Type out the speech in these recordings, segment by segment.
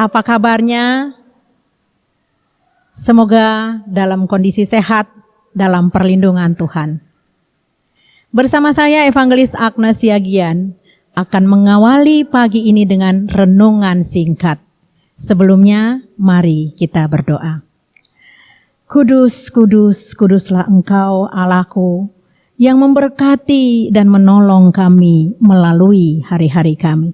Apa kabarnya? Semoga dalam kondisi sehat, dalam perlindungan Tuhan. Bersama saya Evangelis Agnes Yagian akan mengawali pagi ini dengan renungan singkat. Sebelumnya, mari kita berdoa. Kudus, kudus, kuduslah Engkau Allahku yang memberkati dan menolong kami melalui hari-hari kami.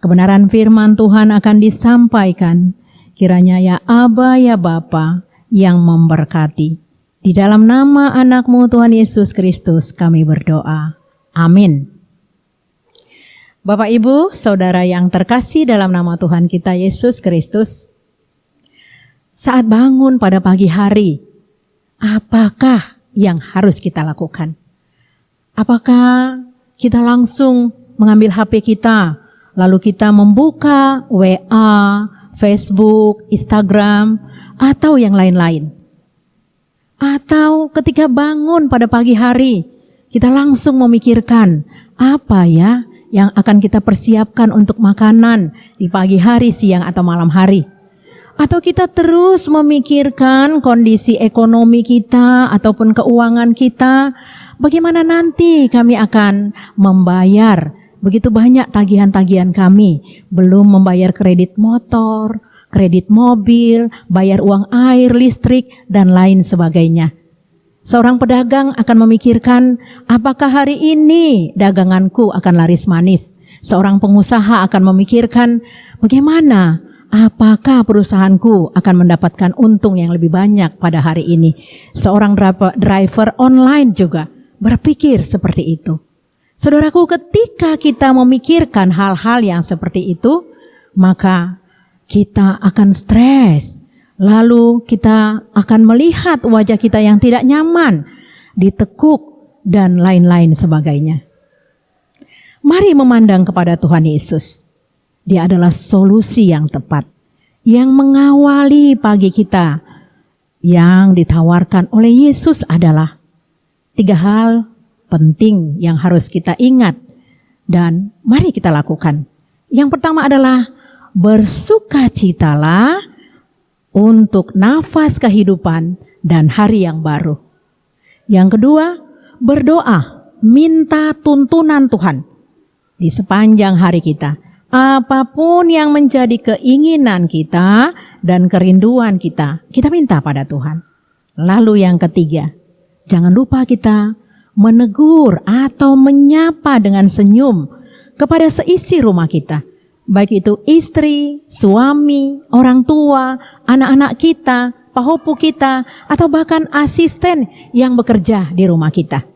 Kebenaran firman Tuhan akan disampaikan, kiranya ya Aba ya Bapa yang memberkati. Di dalam nama anak-Mu Tuhan Yesus Kristus kami berdoa. Amin. Bapak Ibu, Saudara yang terkasih dalam nama Tuhan kita Yesus Kristus, saat bangun pada pagi hari, apakah yang harus kita lakukan? Apakah kita langsung mengambil HP kita, lalu kita membuka WA, Facebook, Instagram, atau yang lain-lain? Atau ketika bangun pada pagi hari, kita langsung memikirkan apa ya yang akan kita persiapkan untuk makanan di pagi hari, siang, atau malam hari? Atau kita terus memikirkan kondisi ekonomi kita ataupun keuangan kita, bagaimana nanti kami akan membayar begitu banyak tagihan-tagihan kami, belum membayar kredit motor, kredit mobil, bayar uang air, listrik, dan lain sebagainya. Seorang pedagang akan memikirkan, apakah hari ini daganganku akan laris manis? Seorang pengusaha akan memikirkan, bagaimana, apakah perusahaanku akan mendapatkan untung yang lebih banyak pada hari ini? Seorang driver online juga berpikir seperti itu. Saudaraku, ketika kita memikirkan hal-hal yang seperti itu, maka kita akan stres. Lalu kita akan melihat wajah kita yang tidak nyaman, ditekuk, dan lain-lain sebagainya. Mari memandang kepada Tuhan Yesus. Dia adalah solusi yang tepat, yang mengawali pagi kita. Yang ditawarkan oleh Yesus adalah 3 hal penting yang harus kita ingat dan mari kita lakukan. Yang pertama adalah bersukacitalah untuk nafas kehidupan dan hari yang baru. Yang kedua, berdoa, minta tuntunan Tuhan di sepanjang hari kita. Apapun yang menjadi keinginan kita dan kerinduan kita, kita minta pada Tuhan. Lalu yang ketiga, jangan lupa kita menegur atau menyapa dengan senyum kepada seisi rumah kita. Baik itu istri, suami, orang tua, anak-anak kita, pahopu kita, atau bahkan asisten yang bekerja di rumah kita.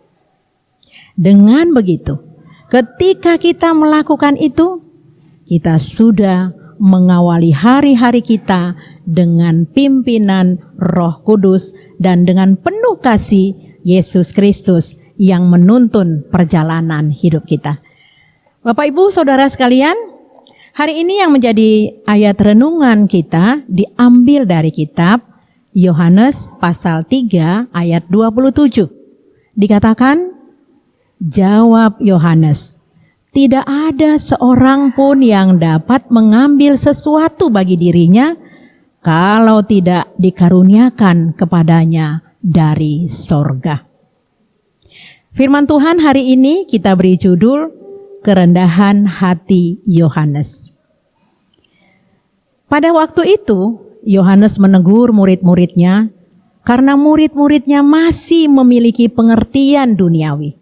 Dengan begitu, ketika kita melakukan itu, kita sudah mengawali hari-hari kita dengan pimpinan Roh Kudus dan dengan penuh kasih Yesus Kristus yang menuntun perjalanan hidup kita. Bapak Ibu Saudara sekalian, hari ini yang menjadi ayat renungan kita diambil dari kitab Yohanes pasal 3 ayat 27. Dikatakan, jawab Yohanes, tidak ada seorang pun yang dapat mengambil sesuatu bagi dirinya kalau tidak dikaruniakan kepadanya dari sorga. Firman Tuhan hari ini kita beri judul kerendahan hati Yohanes. Pada waktu itu Yohanes menegur murid-muridnya karena murid-muridnya masih memiliki pengertian duniawi.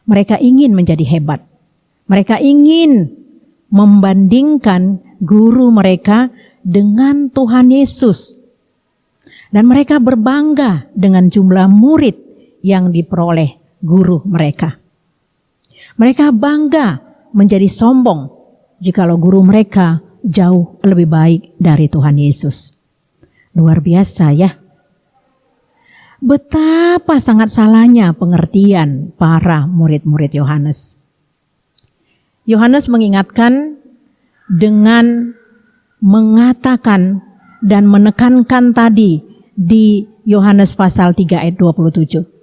Mereka ingin menjadi hebat. Mereka ingin membandingkan guru mereka dengan Tuhan Yesus. Dan mereka berbangga dengan jumlah murid yang diperoleh guru mereka. Mereka bangga menjadi sombong jikalau guru mereka jauh lebih baik dari Tuhan Yesus. Luar biasa ya. Betapa sangat salahnya pengertian para murid-murid Yohanes. Yohanes mengingatkan dengan mengatakan dan menekankan tadi di Yohanes pasal 3 ayat 27.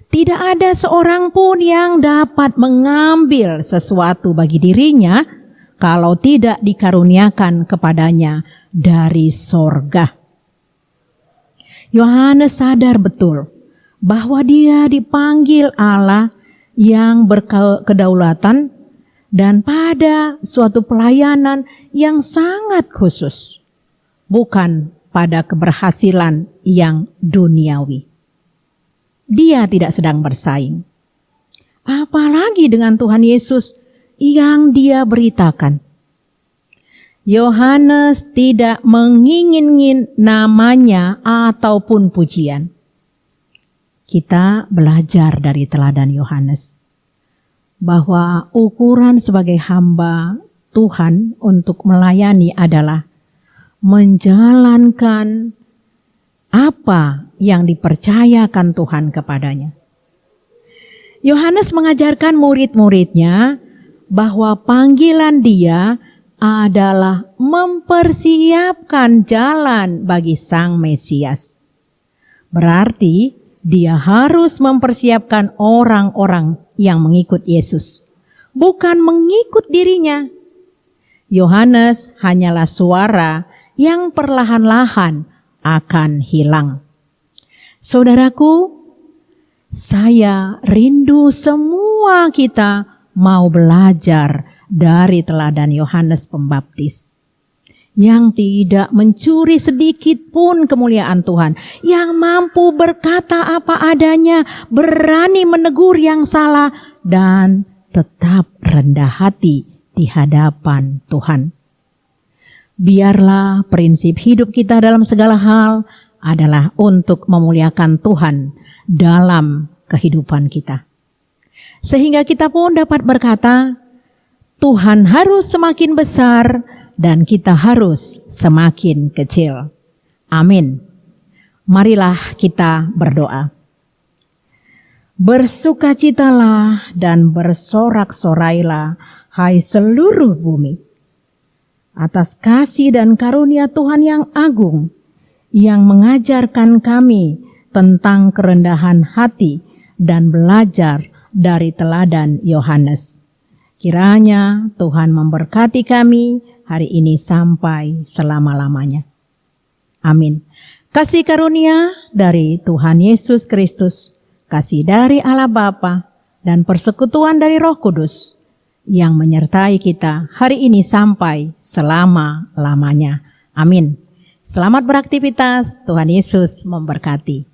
Tidak ada seorang pun yang dapat mengambil sesuatu bagi dirinya kalau tidak dikaruniakan kepadanya dari sorga. Yohanes sadar betul bahwa dia dipanggil Allah yang berkedaulatan dan pada suatu pelayanan yang sangat khusus, bukan pada keberhasilan yang duniawi. Dia tidak sedang bersaing, apalagi dengan Tuhan Yesus yang dia beritakan. Yohanes tidak menginginkan namanya ataupun pujian. Kita belajar dari teladan Yohanes bahwa ukuran sebagai hamba Tuhan untuk melayani adalah menjalankan apa yang dipercayakan Tuhan kepadanya. Yohanes mengajarkan murid-muridnya bahwa panggilan dia adalah mempersiapkan jalan bagi Sang Mesias. Berarti dia harus mempersiapkan orang-orang yang mengikut Yesus, bukan mengikut dirinya. Yohanes hanyalah suara yang perlahan-lahan akan hilang. Saudaraku, saya rindu semua kita mau belajar dari teladan Yohanes Pembaptis yang tidak mencuri sedikit pun kemuliaan Tuhan, yang mampu berkata apa adanya, berani menegur yang salah, dan tetap rendah hati di hadapan Tuhan. Biarlah prinsip hidup kita dalam segala hal adalah untuk memuliakan Tuhan dalam kehidupan kita, sehingga kita pun dapat berkata, Tuhan harus semakin besar dan kita harus semakin kecil. Amin. Marilah kita berdoa. Bersukacitalah dan bersorak-sorailah, hai seluruh bumi, atas kasih dan karunia Tuhan yang agung, yang mengajarkan kami tentang kerendahan hati dan belajar dari teladan Yohanes. Kiranya Tuhan memberkati kami hari ini sampai selama-lamanya. Amin. Kasih karunia dari Tuhan Yesus Kristus, kasih dari Allah Bapa, dan persekutuan dari Roh Kudus yang menyertai kita hari ini sampai selama-lamanya. Amin. Selamat beraktivitas, Tuhan Yesus memberkati.